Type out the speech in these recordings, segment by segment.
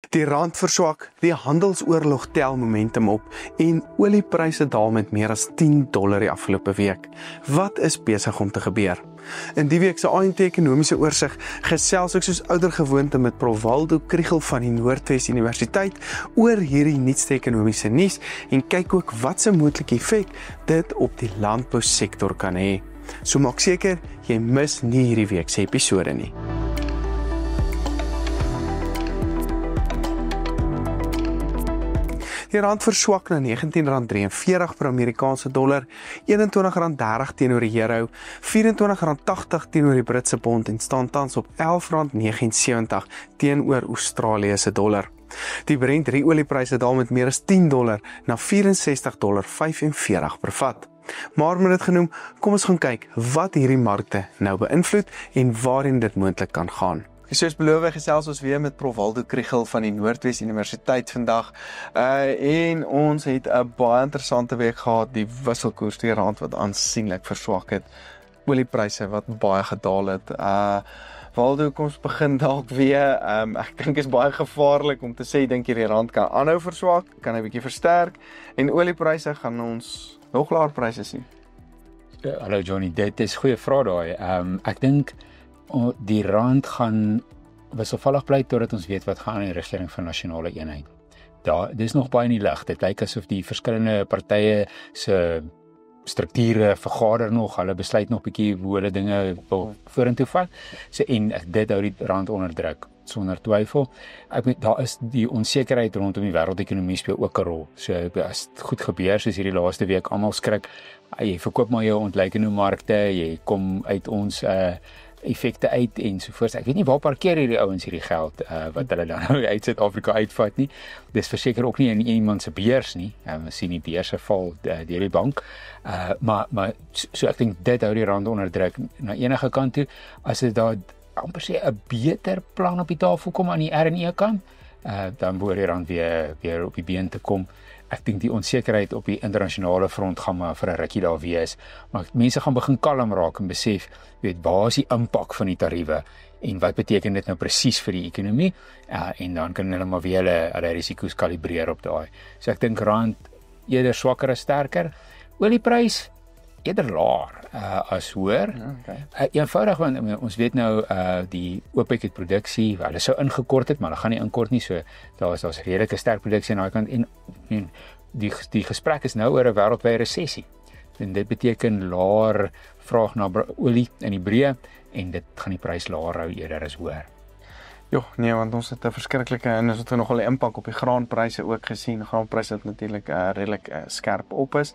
Die rand verswak, die handelsoorlog tel momentum op en oliepryse daal met meer as $10 die afgelope week. Wat is besig om te gebeur? In die week se ANT ekonomiese oorsig gesels ek soos ouer gewoonte met Prof Waldo Kriel van die Noordwes Universiteit oor hierdie nuutste ekonomiese nuus en kyk ook wat se moontlike effek dit op die landbousektor kan hê. So maak seker jy mis nie hierdie week se episode nie. Die rand verswak na R19.43 per Amerikaanse dollar, R21.30 teenoor die euro, R24.80 teenoor die Britse pond en staan tans op R11.79 teenoor Australië se dollar. Die Brent oliepryse daal met meer as $10 na $64.45 per vat. Maar met dit genoem, kom ons gaan kyk wat hierdie markte nou beïnvloed en waarheen dit moontlik kan gaan. Soos beloof, gesels ons weer met Prof Waldo Kriel van die Noordwes Universiteit vandag. En ons het 'n baie interessante week gehad, die wisselkoers die rand wat aansienlik verswak het, oliepryse wat baie gedaal het. Waldo, kom ons begin dalk weer. Ek dink is baie gevaarlik om te sê dink jy die rand kan aanhou verswak, kan 'n bietjie versterk en oliepryse gaan ons nog laer pryse sien. Hallo Johnny, dit is goeie vraag daai. Ek dink die rand gaan wisselvallig bly totdat ons weet wat gaan in die regering van nasionale eenheid. Dis nog baie in die lig. Dit lyk asof die verskillende partye se strukture vergader nog, hulle besluit nog bietjie hoe hulle dinge wil vorentoe vat. So en dit hou die rand onder druk sonder twyfel. Daar is die onsekerheid rondom die wêreldekonomie speel ook 'n rol. So as dit goed gebeur soos hierdie laaste week, almal skrik, jy verkoop maar jou ontleikende markte, jy kom uit ons effekte uit en sovoorts. Ek weet nie waar parkeer hierdie ouens hierdie geld wat hulle dan uit Suid-Afrika uitvat nie. Dis verseker ook nie in iemand se beurs nie. Ons sien die beurse val deur die bank. Maar so ek dink dit hou die rand onder druk na enige kant toe. As dit daar amper sê 'n beter plan op die tafel kom aan die R&E kant, dan behoort die rand weer op die been te kom. Ek dink die onsekerheid op die internasionale front gaan maar vir 'n rukkie daar wees. Maar mense gaan begin kalm raak en besef, waar is die impak van die tariewe en wat beteken dit nou presies vir die ekonomie? En dan kan hulle maar weer hulle risiko's kalibreer op daai. So ek dink rand eerder swakker as sterker. Olieprys eerder laer as hoër. Okay. Eenvoudig want ons weet nou die OPEC het produksie, hulle sou ingekort het, maar hulle gaan nie inkort nie, so daar's redelike sterk produksie aan daai kant en die gesprek is nou oor 'n wêreldwye resessie. En dit beteken laer vraag na olie in die breë en dit gaan die prys laer hou eerder as hoër. Jo, nee, want ons het 'n verskriklike en ons het nogal 'n impak op die graanpryse ook gesien. Graanpryse het natuurlik redelik skerp op is.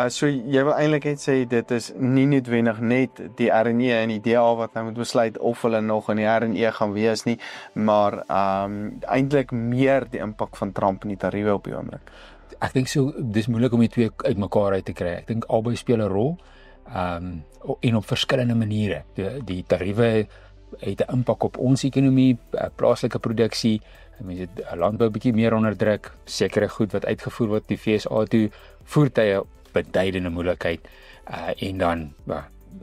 So jy wil eintlik net sê dit is nie noodwendig net die R&E en die DA wat nou moet besluit of hulle nog in die R&E gaan wees nie, maar eintlik meer die impak van Trump en die tariewe op die oomblik. Ek dink so dis moeilik om die twee uitmekaar uit te kry. Ek dink albei speel 'n rol en op verskillende maniere. Die tariewe het 'n impak op ons ekonomie, plaaslike produksie, mense landbou bietjie meer onder druk, sekere goed wat uitgevoer word die FSA toe, voertuie beduidende moeilikheid en dan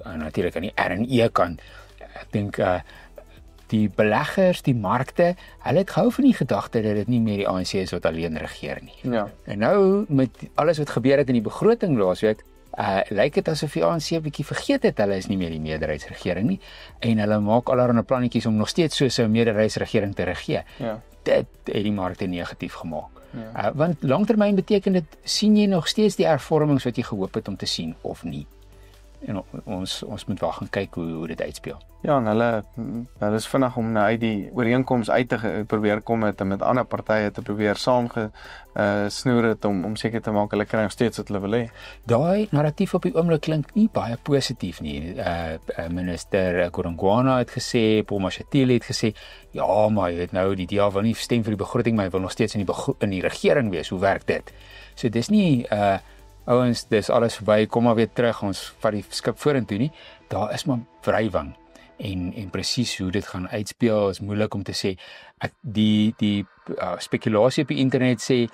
natuurlik aan die R&E kant. Ek dink die beleggers, die markte, hulle het gehou van die gedagte dat dit nie meer die ANC is wat alleen regeer nie. Ja. En nou met alles wat gebeur het in die begroting laasweek, lyk dit asof die ANC 'n bietjie vergeet het hulle is nie meer die meerderheidsregering nie en hulle maak allerlei plannetjies om nog steeds so 'n meerderheidsregering te regeer. Ja. Dit het die markte negatief gemaak. Ja. Want langtermyn beteken dit sien jy nog steeds die hervormings wat jy gehoop het om te sien of nie. En ons moet wag en kyk hoe dit uitspeel. Ja, en hulle is vinnig om uit die ooreenkoms uit te probeer kom het en met ander partye te probeer saamgesnoer het om seker te maak hulle kry nog steeds wat hulle wil hê. Daai narratief op die oomblik klink nie baie positief nie. Minister Godongwana het gesê, Paul Mashatile het gesê, ja, maar jy weet nou die DA wil nie stem vir die begroting, maar hy wil nog steeds in die regering wees. Hoe werk dit? So dis nie ouens, dis alles verby, kom maar weer terug, ons vat die skip vorentoe nie. Daar is maar wrywing en presies hoe dit gaan uitspeel is moeilik om te sê. Die spekulasie op die internet sê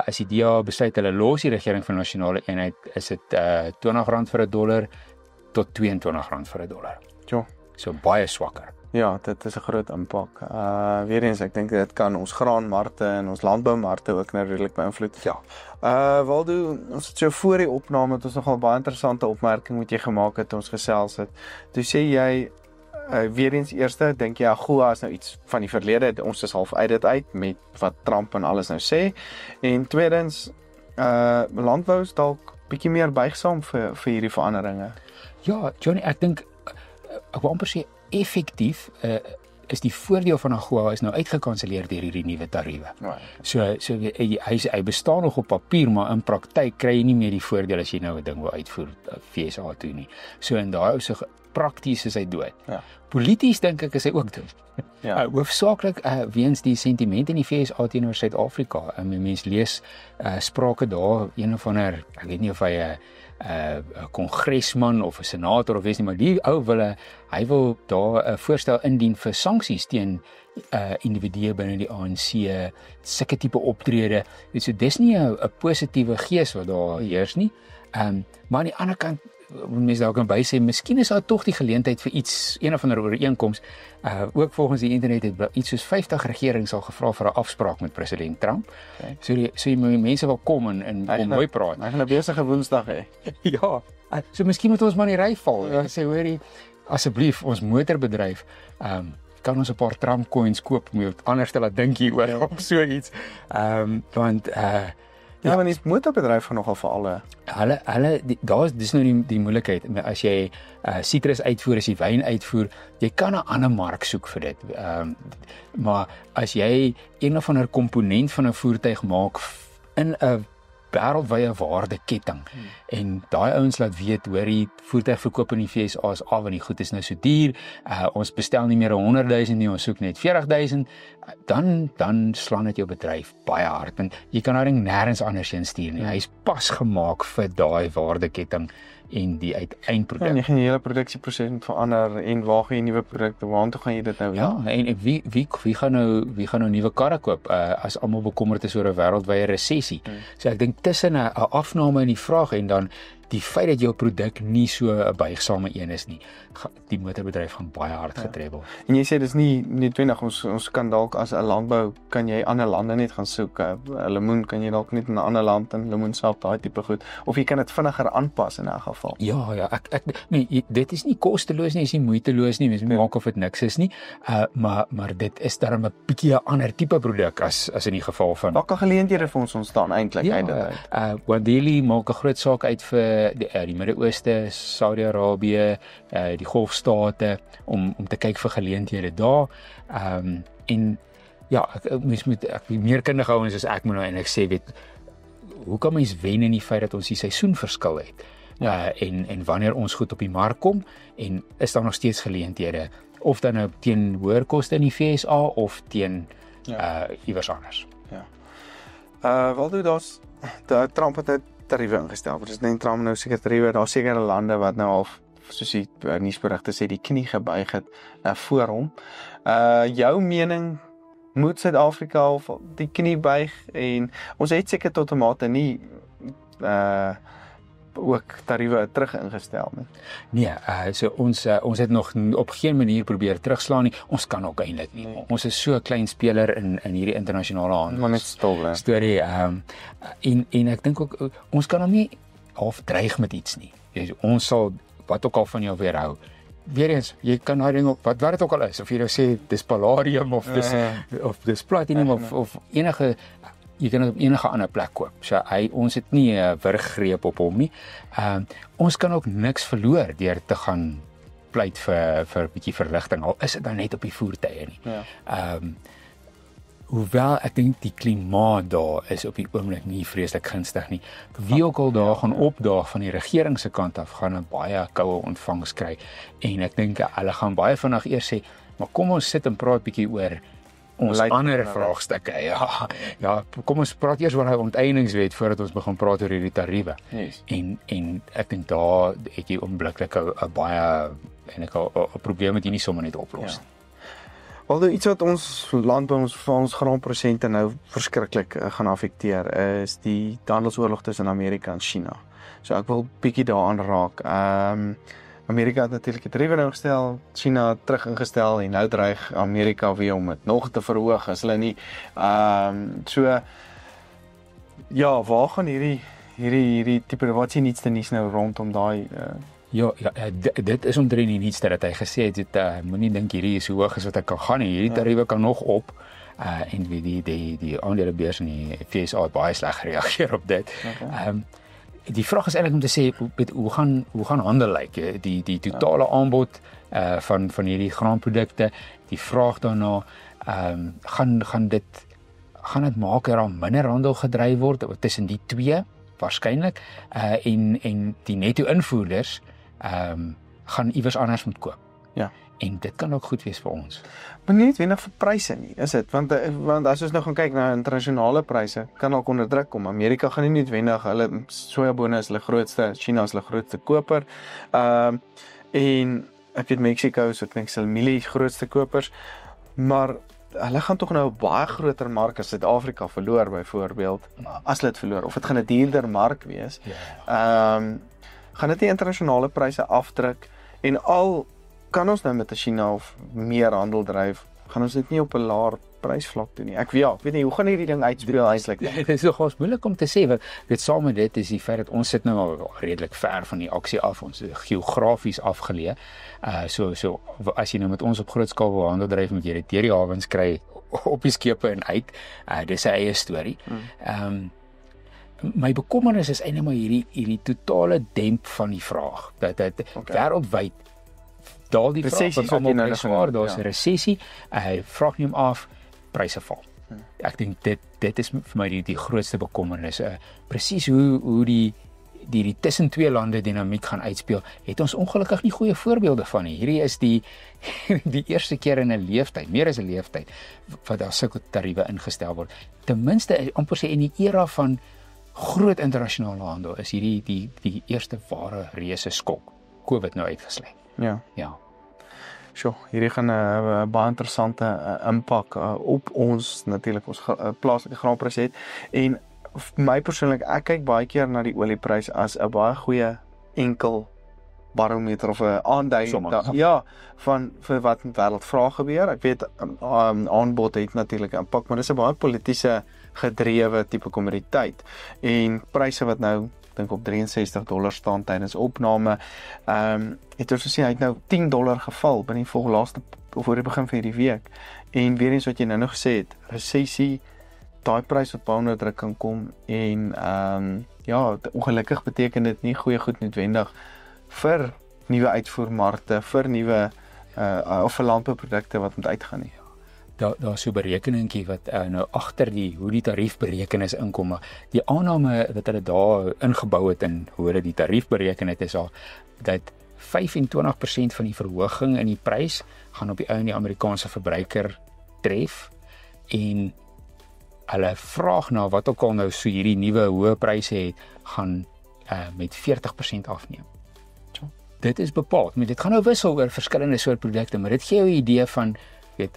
as die DA besluit hulle los die regering van nasionale eenheid, is dit R20 vir 'n dollar tot R22 vir 'n dollar. Ja, so baie swakker. Ja, dit is 'n groot impak. Weer eens, ek dink dit kan ons graanmarkte en ons landboumarkte ook redelik beïnvloed. Ja. Waldo, ons het so voor die opname het ons nogal baie interessante opmerking wat jy gemaak het, ons gesels het. Toe sê jy weer eens eerste, dink jy AGOA is nou iets van die verlede, ons is half uit dit uit met wat Trump en alles nou sê. En tweedens, landbou is dalk bietjie meer buigsaam vir hierdie veranderinge. Ja, Johnny, ek dink ek wil amper sê effektief is die voordeel van AGOA is nou uitgekanselleer deur hierdie nuwe tariewe. So hy bestaan nog op papier, maar in praktyk kry jy nie meer die voordeel as jy nou 'n ding wil uitvoer FSA toe nie. So in daai ou se prakties is hy dood. Ja. Polities dink ek is hy ook dood. Ja. Hoofsaaklik weens die sentiment in die FSA teenoor Suid-Afrika. Mense lees sprake daar, een of ander, ek weet nie of hy 'n kongresman of 'n senator of iets nie, maar die ou hy wil daar 'n voorstel indien vir sanksies teen individue binne die ANC, sulke tipe optrede. So dis nie 'n positiewe gees wat daar heers nie. Maar aan die ander kant mense dalk kan bysê, miskien is daar tog die geleentheid vir een of ander ooreenkoms. Ook volgens die internet het iets soos 50 regerings al gevra vir 'n afspraak met president Trump. Okay. So mense wil kom en mooi praat. Hy gaan 'n besige Woensdag hê. Ja. So miskien moet ons maar in die ry val. Ja. Sê hoorie, asseblief ons motorbedryf, kan ons 'n paar Trump coins koop om anders te laat dink hieroor of so iets. Want ja, want die motorbedryf gaan nogal vir alle. Dis nou die moeilikheid. As jy sitrus uitvoer, as jy wyn uitvoer, jy kan 'n ander mark soek vir dit. Maar as jy een of ander komponent van 'n voertuig maak in 'n wêreldwye waardeketting en daai ouens laat weet, hoor die voertuigverkoop in die FSA is af en die goed is nou so duur, ons bestel nie meer 100,000 nie, ons soek net 40,000, dan slaan dit jou bedryf baie hard, want jy kan nou ding nêrens anders heen stuur nie. Hy is pas gemaak vir daai waardeketting en die eindproduk. En jy gaan die hele produksieproses moet verander en waar gaan jy nuwe produkte, waartoe gaan jy dit nou? Ja, en wie gaan nou nuwe karre koop as almal bekommerd is oor 'n wêreldwye resessie. So ek dink tussen 'n afname in die vraag en dan die feit dat jou produk nie so 'n buigsame een is nie, die motorbedryf gaan baie hard getref word. En jy sê dis nie noodwendig ons kan dalk as 'n landbou kan jy ander lande net gaan soek. 'n Lemoen kan jy dalk net in 'n ander land in lemoensap, daai tipe goed, of jy kan dit vinniger aanpas in 'n geval. Ja, nee, dit is nie kosteloos nie, is nie moeiteloos nie, mens moet maak of dit niks is nie. Maar dit is darem 'n bietjie 'n ander tipe produk as in die geval van. Daar kan geleenthede vir ons ontstaan eintlik uit dit. Wandeli maak 'n groot saak uit vir die Midde-Ooste, Saudi-Arabië, die Golfstate om te kyk vir geleenthede daar. En ja, mens moet meer kundig hou as ek moet nou en ek sê weet hoe kan mens wen in die feit dat ons die seisoenverskil het. En wanneer ons goed op die mark kom en is daar nog steeds geleenthede of dan nou teen hoër koste in die FSA of teen iewers anders. Ja. Waldo, Trump het tariewe ingestel. President Trump nou seker tariewe, daar sekere lande wat nou al soos die nuusberigte sê die knie gebuig het voor hom. Jou mening, moet Suid-Afrika of die knie buig en ons het seker tot 'n mate nie ook tariewe terug ingestel nie. Nee, so ons het nog op geen manier probeer terugslaan nie. Ons kan ook eintlik nie. Nee. Ons is so 'n klein speler in hierdie internasionale handel. Maar net stil, storie. En ek dink ook ons kan hom nie half dreig met iets nie. Ons sal wat ook al van jou weerhou. Weer eens, jy kan daai ding op wat dit ook al is, of jy nou sê dis palladium of dis platinum of enige. Jy kan dit op enige ander plek koop. So ons het nie 'n wurggreep op hom nie. Ons kan ook niks verloor deur te gaan pleit vir 'n bietjie verligting. Al is dit dan net op die voertuie nie. Ja. Hoewel ek dink die klimaat daar is op die oomblik nie vreeslik gunstig nie. Wie ook al daar gaan opdaag van die regering se kant af, gaan 'n baie koue ontvangs kry. En ek dink hulle gaan baie vinnig eers sê, maar kom ons sit en praat bietjie oor ons ander vraagstukke. Ja, kom ons praat eers oor hy onteieningswet voordat ons begin praat oor hierdie tariewe. Yes. En ek dink daar het jy oombliklik 'n baie en 'n probleem wat jy nie sommer net oplos nie. Alhoewel iets wat ons landbou ons graanprosente nou verskriklik gaan affekteer is die handelsoorlog tussen Amerika en China. So ek wil bietjie daaraan raak. Amerika het natuurlik die tariewe nou gestel, China het terug ingestel en nou dreig Amerika weer om dit nog te verhoog as hulle nie. So ja, waar gaan hierdie tipe wat sien niets te nuus nou rondom daai dit is omtrent die nuutste dat hy gesê het, moenie dink hierdie is so hoog as wat ek kan gaan nie. Hierdie tariewe kan nog op. En die aandelebeurs in die FSA het baie sleg gereageer op dit. Okay. Die vraag is eintlik om te sê hoe gaan handel lyk? Die totale aanbod van hierdie graanprodukte, die vraag daarna, gaan dit maak dat daar minder handel gedryf word tussen die twee waarskynlik en die netto invoerders gaan iewers anders moet koop. Ja. En dit kan ook goed wees vir ons. Maar nie wenig vir pryse nie, is dit? Want as ons nou gaan kyk na internasionale pryse, kan ook onder druk kom. Amerika gaan nie noodwendig, hulle sojabone is hulle grootste, China is hulle grootste koper. En ek weet Mexico is ek hulle mielie grootste kopers, maar hulle gaan tog nou 'n baie groter mark as Suid-Afrika verloor byvoorbeeld, as hulle dit verloor, of dit gaan 'n duurder mark wees. Gaan dit die internasionale pryse afdruk en kan ons nou met China of meer handel dryf, gaan ons dit nie op 'n laer prysvlak doen nie. Ek weet nie, hoe gaan hierdie ding uitspeel eintlik? Dit is nogals moeilik om te sê, want dit saam met dit is die feit dat ons sit nou al redelik ver van die aksie af, ons is geografies afgeleë. So as jy nou met ons op groot skaal wil handel dryf, moet jy dit deur die hawens kry op die skepe en uit. Dis 'n eie storie. My bekommernis is eintlik maar hierdie totale demp van die vraag. Dat wêreldwyd daal die vraag van almal is swaar, daar's 'n resessie, vraag neem af, pryse val. Ek dink dit is vir my die grootste bekommernis. Presies hoe die tussen twee lande dinamiek gaan uitspeel, het ons ongelukkig nie goeie voorbeelde van nie. Hierdie is die eerste keer in 'n leeftyd, meer as 'n leeftyd, wat daar sulke tariewe ingestel word. Ten minste amper sê in die era van groot internasionale handel is hierdie die eerste ware reuse skok. COVID nou uitgesluit. Ja. Sjoe, hierdie gaan 'n baie interessante impak op ons natuurlik ons plaaslike graanpryse het. En my persoonlik, ek kyk baie keer na die olieprys as 'n baie goeie enkel barometer of 'n aandui van vir wat met wêreldvraag gebeur. Ek weet aanbod het natuurlik 'n impak, maar dis 'n baie politieke gedrewe tipe kommoditeit. En pryse wat nou dink op $63 staan tydens opname. Het ons gesien hy het nou $10 geval binne die laaste of voor die begin van hierdie week. En weer eens wat jy nou gesê het, resessie, daai prys wat baie onder druk kan kom en ongelukkig beteken dit nie goeie goed noodwendig vir nuwe uitvoermarkte, vir nuwe of vir landbouprodukte wat moet uitgaan nie. Daar's so 'n berekeningkie wat nou agter hoe die tarief bereken is inkom, maar die aanname wat hulle daar ingebou het en hoe hulle die tarief bereken het is dat 25% van die verhoging in die prys gaan op die ou en die Amerikaanse verbruiker tref en hulle vraag na wat ook al nou so hierdie nuwe hoë pryse het, gaan met 40% afneem. Dit is bepaald, maar dit gaan nou wissel oor verskillende soort produkte, maar dit gee jou 'n idee van 'n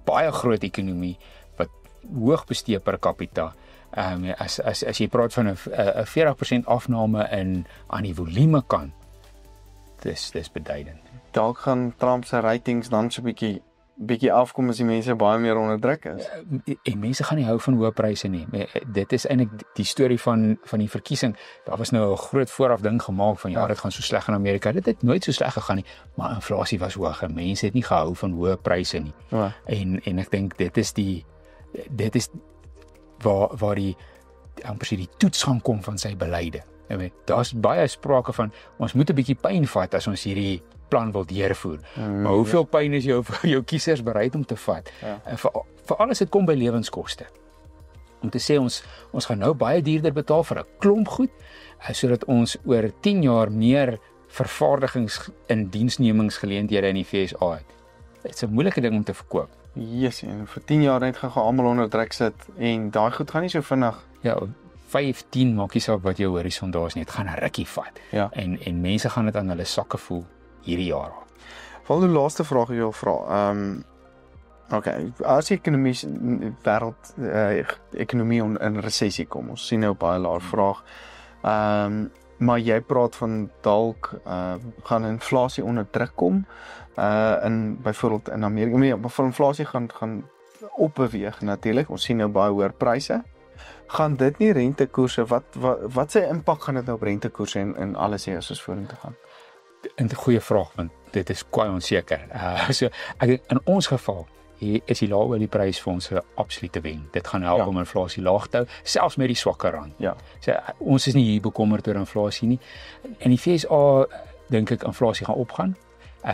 baie groot ekonomie wat hoog bestee per capita. As jy praat van 'n 40% afname aan die volume kant, dis beduidend. Dalk gaan Trump se ratings dan so 'n bietjie afkom as die mense baie meer onder druk is. En mense gaan nie hou van hoë pryse nie. Dit is eintlik die storie van die verkiesing. Daar was nou 'n groot vooraf ding gemaak van dit gaan so sleg in Amerika. Dit het nooit so sleg gegaan nie, maar inflasie was hoog en mense het nie gehou van hoë pryse nie. Ja. En ek dink dit is waar die amper die toets gaan kom van sy beleide. Daar's baie sprake van ons moet 'n bietjie pyn vat as ons hierdie plan wil deurvoer. Maar hoeveel pyn is jou kiesers bereid om te vat? Vir alles dit kom by lewenskoste. Om te sê ons gaan nou baie duurder betaal vir 'n klomp goed, sodat ons oor 10 jaar meer vervaardigings in diensnemingsgeleenthede in die FSA het. Dit's 'n moeilike ding om te verkoop. Yes, en vir 10 jaar net gaan almal onder druk sit en daai goed gaan nie so vinnig. Ja, 15 maak nie saak wat jou horison daar is nie, dit gaan 'n rukkie vat. Ja. En mense gaan dit aan hulle sakke voel hierdie jaar. Val die laaste vraag jy wil vra. Okay, as die ekonomie in resessie kom, ons sien nou baie laer vraag. Maar jy praat van dalk gaan inflasie onder druk kom in byvoorbeeld in Amerika. Maar vir inflasie gaan opbeweeg natuurlik. Ons sien nou baie hoër pryse. Gaan dit nie rentekoerse wat se impak gaan dit nou op rentekoerse en alles hier as ons vorentoe gaan? 'n Goeie vraag, want dit is kwai onseker. So ek dink in ons geval is die lae olieprys vir ons 'n absolute wen. Dit gaan help om inflasie laag te hou, selfs met die swakker rand. Ja. So ons is nie hier bekommerd oor inflasie nie. In die FSA dink ek inflasie gaan opgaan.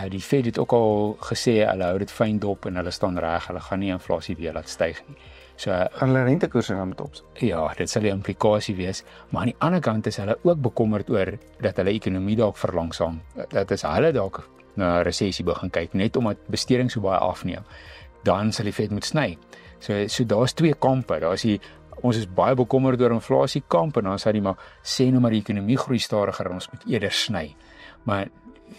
Die Fed het ook al gesê hulle hou dit fyn dop en hulle staan reg, hulle gaan nie inflasie weer laat styg nie. So gaan hulle rentekoerse dan met opsit. Ja, dit sal 'n implikasie wees, maar aan die ander kant is hulle ook bekommerd oor dat hulle ekonomie dalk verlangsaam. Dat is hulle dalk na 'n resessie begin kyk net omdat besteding so baie afneem. Dan sal die Fed moet sny. So daar's twee kampe. Ons is baie bekommerd oor inflasie kamp en dan sê die maar sê nou maar die ekonomie groei stadiger en ons moet eerder sny. Maar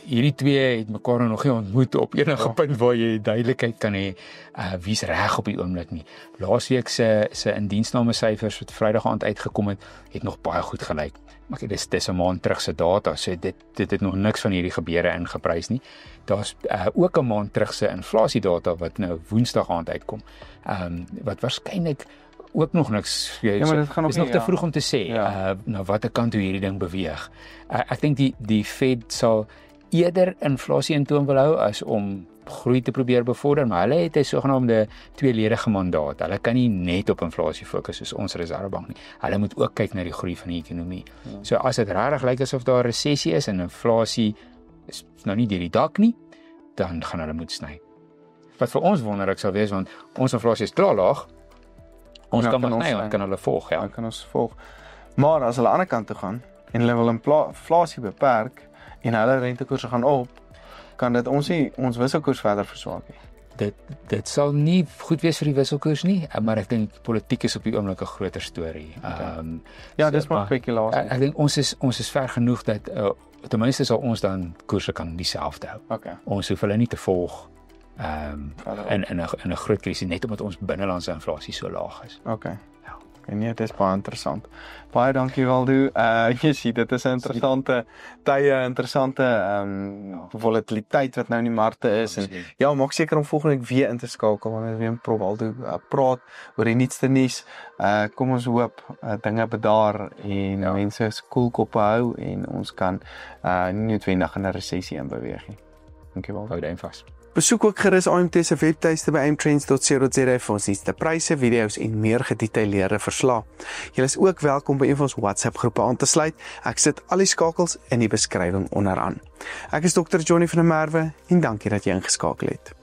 hierdie twee het mekaar nog nie ontmoet op enige punt waar jy duidelikheid kan hê wie's reg op die oomblik nie. Laasweek se indiensname syfers wat Vrydag aand uitgekom het nog baie goed gelyk. Maar dis 'n maand terug se data, so dit het nog niks van hierdie gebeure ingeprys nie. Daar's ook 'n maand terug se inflasiedata wat nou Woensdag aand uitkom. Wat waarskynlik ook nog niks. Maar dit gaan is nog te vroeg om te sê na watter kant toe hierdie ding beweeg. Ek dink die Fed sal eerder inflasie in toom wil hou as om groei te probeer bevorder, maar hulle het 'n sogenaamde tweeledige mandaat. Hulle kan nie net op inflasie fokus soos ons Reservebank nie. Hulle moet ook kyk na die groei van die ekonomie. So as dit regtig lyk asof daar 'n resessie is en inflasie is nou nie deur die dak nie, dan gaan hulle moet sny. Wat vir ons wonderlik sal wees, want ons inflasie is klaar laag. Ons kan hulle volg, Dan kan ons volg. Maar as hulle aan die ander kant toe gaan en hulle wil inflasie beperk en hulle rentekoerse gaan op, kan dit ons wisselkoers verder verswak nie. Dit sal nie goed wees vir die wisselkoers nie, maar ek dink politiek is op die oomblik 'n groter storie. Dis maar spekulasie. Ek dink ons is ver genoeg dat ten minste sal ons dan koerse kan dieselfde hou. Okay. Ons hoef hulle nie te volg in 'n groot krisis net omdat ons binnelandse inflasie so laag is. Okay. En nee, dit is baie interessant. Baie dankie Waldo. Jy sien, dit is 'n interessante tye, interessante volatiliteit wat nou in die markte is. En maak seker om volgende week weer in te skakel wanneer ons weer met Prof Waldo praat oor die nuutste nuus. Kom ons hoop dinge bedaar en mense koelkoppe hou en ons kan nie noodwendig in 'n resessie inbeweeg nie. Dankie Waldo. Hou dit vas. Besoek ook gerus AMT se webtuiste by aimtrends.co.za vir ons nuutste pryse, video's en meer gedetailleerde verslae. Julle is ook welkom by een van ons WhatsApp groepe aan te sluit. Ek sit al die skakels in die beskrywing onderaan. Ek is Dr. Johnny van der Merwe en dankie dat jy ingeskakel het.